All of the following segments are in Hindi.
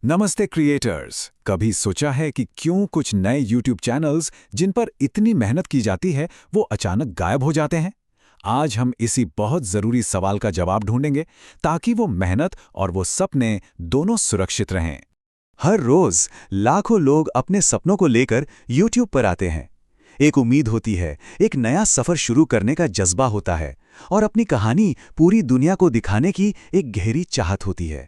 नमस्ते क्रिएटर्स। कभी सोचा है कि क्यों कुछ नए YouTube चैनल्स जिन पर इतनी मेहनत की जाती है वो अचानक गायब हो जाते हैं? आज हम इसी बहुत ज़रूरी सवाल का जवाब ढूंढेंगे ताकि वो मेहनत और वो सपने दोनों सुरक्षित रहें। हर रोज लाखों लोग अपने सपनों को लेकर YouTube पर आते हैं। एक उम्मीद होती है, एक नया सफर शुरू करने का जज्बा होता है और अपनी कहानी पूरी दुनिया को दिखाने की एक गहरी चाहत होती है।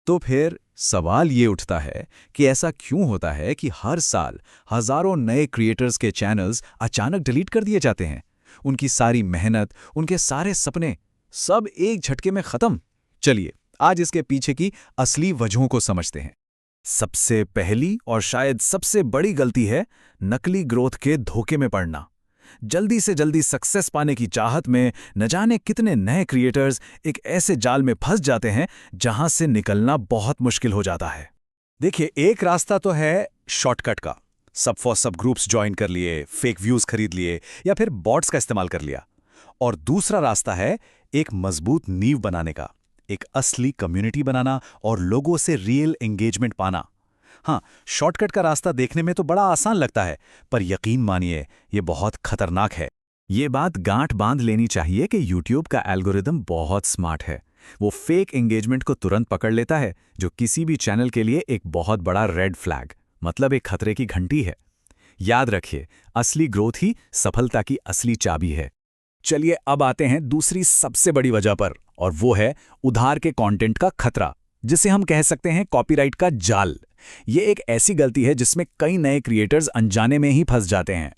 तो फिर सवाल ये उठता है कि ऐसा क्यों होता है कि हर साल हजारों नए क्रिएटर्स के चैनल्स अचानक डिलीट कर दिए जाते हैं? उनकी सारी मेहनत, उनके सारे सपने, सब एक झटके में खत्म। चलिए आज इसके पीछे की असली वजहों को समझते हैं। सबसे पहली और शायद सबसे बड़ी गलती है नकली ग्रोथ के धोखे में पड़ना। जल्दी से जल्दी सक्सेस पाने की चाहत में न जाने कितने नए क्रिएटर्स एक ऐसे जाल में फंस जाते हैं जहां से निकलना बहुत मुश्किल हो जाता है। देखिए, एक रास्ता तो है शॉर्टकट का। सब फॉर सब ग्रुप्स ज्वाइन कर लिए, फेक व्यूज खरीद लिए या फिर बॉट्स का इस्तेमाल कर लिया। और दूसरा रास्ता है एक मजबूत नींव बनाने का, एक असली कम्युनिटी बनाना और लोगों से रियल एंगेजमेंट पाना। हाँ, शॉर्टकट का रास्ता देखने में तो बड़ा आसान लगता है, पर यकीन मानिए ये बहुत खतरनाक है। ये बात गांठ बांध लेनी चाहिए कि YouTube का एल्गोरिदम बहुत स्मार्ट है। वो फेक एंगेजमेंट को तुरंत पकड़ लेता है, जो किसी भी चैनल के लिए एक बहुत बड़ा रेड फ्लैग, मतलब एक खतरे की घंटी है। याद रखिए, असली ग्रोथ ही सफलता की असली चाबी है। चलिए अब आते हैं दूसरी सबसे बड़ी वजह पर, और वो है उधार के कंटेंट का खतरा, जिसे हम कह सकते हैं कॉपीराइट का जाल। ये एक ऐसी गलती है जिसमें कई नए क्रिएटर्स अनजाने में ही फंस जाते हैं।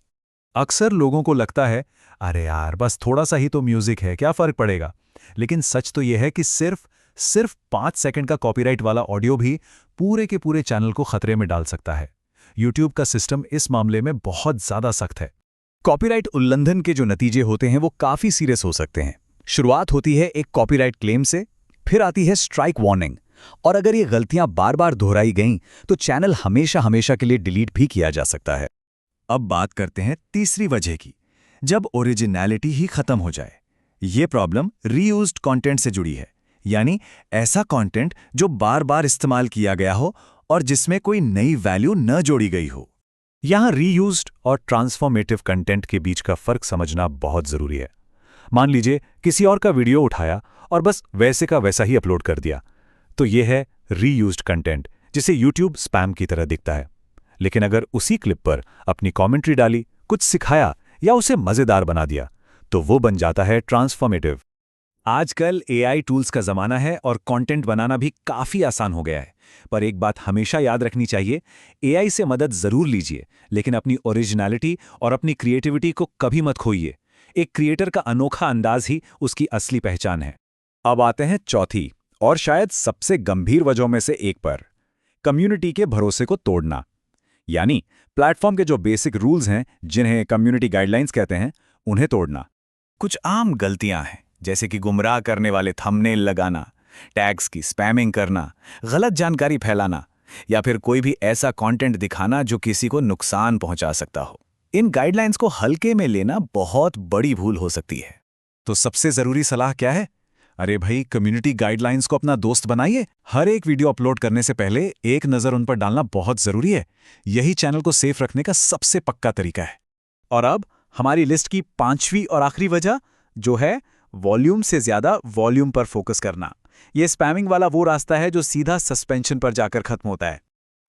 अक्सर लोगों को लगता है, अरे यार बस थोड़ा सा ही तो म्यूजिक है, क्या फर्क पड़ेगा। लेकिन सच तो यह है कि सिर्फ 5 सेकंड का कॉपीराइट वाला ऑडियो भी पूरे के पूरे चैनल को खतरे में डाल सकता है। YouTube का सिस्टम इस मामले में बहुत ज्यादा सख्त है। कॉपीराइट उल्लंघन के जो नतीजे होते हैं वो काफी सीरियस हो सकते हैं। शुरुआत होती है एक कॉपीराइट क्लेम से, फिर आती है स्ट्राइक वार्निंग, और अगर ये गलतियां बार बार दोहराई गईं तो चैनल हमेशा हमेशा के लिए डिलीट भी किया जा सकता है। अब बात करते हैं तीसरी वजह की, जब ओरिजिनलिटी ही खत्म हो जाए। ये प्रॉब्लम रीयूज्ड कंटेंट से जुड़ी है, यानी ऐसा कंटेंट जो बार बार इस्तेमाल किया गया हो और जिसमें कोई नई वैल्यू न जोड़ी गई हो। यहां रीयूज्ड और ट्रांसफॉर्मेटिव कंटेंट के बीच का फर्क समझना बहुत जरूरी है। मान लीजिए किसी और का वीडियो उठाया और बस वैसे का वैसा ही अपलोड कर दिया, तो यह है रीयूज्ड कंटेंट, जिसे YouTube स्पैम की तरह दिखता है। लेकिन अगर उसी क्लिप पर अपनी कमेंट्री डाली, कुछ सिखाया या उसे मजेदार बना दिया, तो वो बन जाता है ट्रांसफॉर्मेटिव। आजकल AI टूल्स का जमाना है और कंटेंट बनाना भी काफी आसान हो गया है। पर एक बात हमेशा याद रखनी चाहिए, AI से मदद जरूर लीजिए, लेकिन अपनी ओरिजिनलिटी और अपनी क्रिएटिविटी को कभी मत खोइए। एक क्रिएटर का अनोखा अंदाज ही उसकी असली पहचान है। अब आते हैं चौथी और शायद सबसे गंभीर वजहों में से एक पर, कम्युनिटी के भरोसे को तोड़ना। यानी प्लेटफॉर्म के जो बेसिक रूल्स हैं, जिन्हें कम्युनिटी गाइडलाइंस कहते हैं, उन्हें तोड़ना। कुछ आम गलतियां हैं, जैसे कि गुमराह करने वाले थंबनेल लगाना, टैग्स की स्पैमिंग करना, गलत जानकारी फैलाना, या फिर कोई भी ऐसा कंटेंट दिखाना जो किसी को नुकसान पहुंचा सकता हो। इन गाइडलाइंस को हल्के में लेना बहुत बड़ी भूल हो सकती है। तो सबसे जरूरी सलाह क्या है? अरे भाई, कम्युनिटी गाइडलाइंस को अपना दोस्त बनाइए। हर एक वीडियो अपलोड करने से पहले एक नज़र उन पर डालना बहुत ज़रूरी है। यही चैनल को सेफ रखने का सबसे पक्का तरीका है। और अब हमारी लिस्ट की पांचवी और आखिरी वजह, जो है वॉल्यूम से ज़्यादा वॉल्यूम पर फोकस करना। ये स्पैमिंग वाला वो रास्ता है जो सीधा सस्पेंशन पर जाकर खत्म होता है।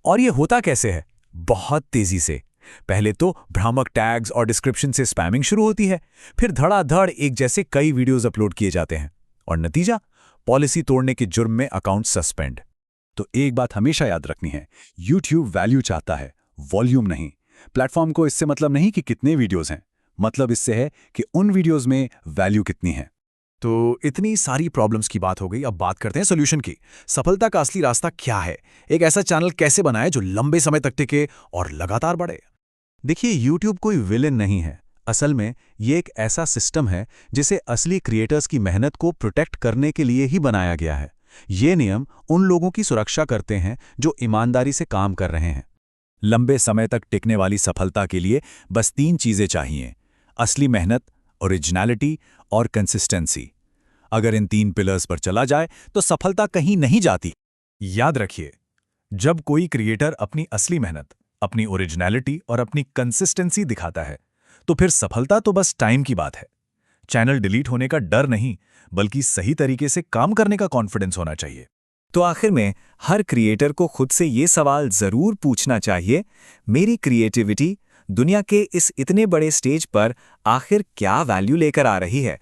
और ये होता कैसे है? बहुत तेज़ी से। पहले तो भ्रामक टैग्स और डिस्क्रिप्शन से स्पैमिंग शुरू होती है, फिर धड़ाधड़ एक जैसे कई वीडियोज़ अपलोड किए जाते हैं, और नतीजा पॉलिसी तोड़ने के जुर्म में अकाउंट सस्पेंड। तो एक बात हमेशा याद रखनी है, YouTube वैल्यू चाहता है, वॉल्यूम नहीं। प्लेटफॉर्म को इससे मतलब नहीं कि कितने वीडियोस हैं, मतलब इससे है कि उन वीडियोस में वैल्यू कितनी है। तो इतनी सारी प्रॉब्लम्स की बात हो गई, अब बात करते हैं सोल्यूशन की। सफलता का असली रास्ता क्या है? एक ऐसा चैनल कैसे बनाए जो लंबे समय तक टिके और लगातार बढ़े? देखिए, YouTube कोई विलेन नहीं है। असल में ये एक ऐसा सिस्टम है जिसे असली क्रिएटर्स की मेहनत को प्रोटेक्ट करने के लिए ही बनाया गया है। ये नियम उन लोगों की सुरक्षा करते हैं जो ईमानदारी से काम कर रहे हैं। लंबे समय तक टिकने वाली सफलता के लिए बस 3 चीजें चाहिए: असली मेहनत, ओरिजिनलिटी और कंसिस्टेंसी। अगर इन 3 पिलर्स पर चला जाए तो सफलता कहीं नहीं जाती। याद रखिए, जब कोई क्रिएटर अपनी असली मेहनत, अपनी ओरिजिनलिटी और अपनी कंसिस्टेंसी दिखाता है, तो फिर सफलता तो बस टाइम की बात है। चैनल डिलीट होने का डर नहीं, बल्कि सही तरीके से काम करने का कॉन्फिडेंस होना चाहिए। तो आखिर में हर क्रिएटर को खुद से ये सवाल जरूर पूछना चाहिए, मेरी क्रिएटिविटी दुनिया के इस इतने बड़े स्टेज पर आखिर क्या वैल्यू लेकर आ रही है।